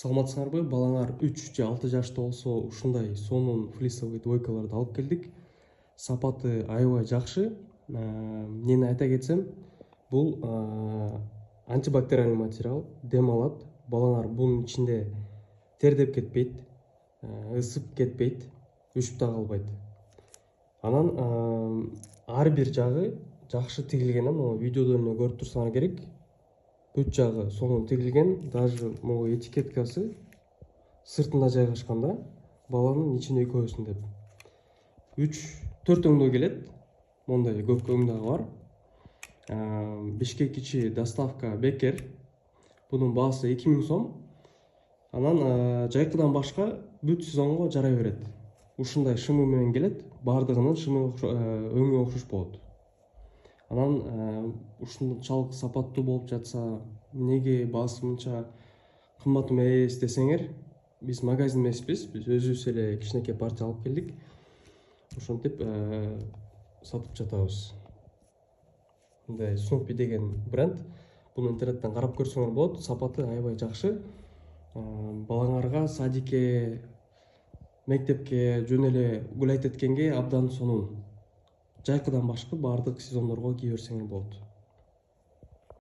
Саламатсыңарбы? Балаңар 3 же 6 жашта болсо ушундай сонун флисовый двойкаларды алып келдик. Сапаты аябай жакшы. Эмнени айта кетсем, бул антибактериальный материал, дем алат. Балаңар бунун ичинде тердеп кетпейт, ысып кетпейт, үшүп да калбайт. Анан ар бир жагы жакшы тигилген, видеодо эле көрүп турсаңар керек. Бүт жагы сонун тигилген, даже могу этикеткасы сыртында жайгашканда баланын ичине өйкөбөсүн деп. 3-4 өңдө келет. Мондай көп өңдөгү бар. Бишкек ичи доставка бекер. Бунун баасы 2000 сом. Анан жайкыдан башка бүт сезонго жарай берет. Ушундай шымы менен келет. Бардыгынын шымы өңү окшош болот. Анан ушунчалык сапаттуу болуп жатса, эмнеге баасы мынча кымбат эмес десеңер, биз магазин эмеспиз, биз өзүбүз эле кичинекей партия алып келдик. Ошентип сатып жатабыз. Мындай Снупи деген бренд. Буну интернеттен карап көрсөңөр болот. Сапаты аябай жакшы. Балаңарга садикке, мектепке жөн эле гулять эткенге абдан сонун. Жайкыдан башка бардык сезондорго кие берсеңер болот.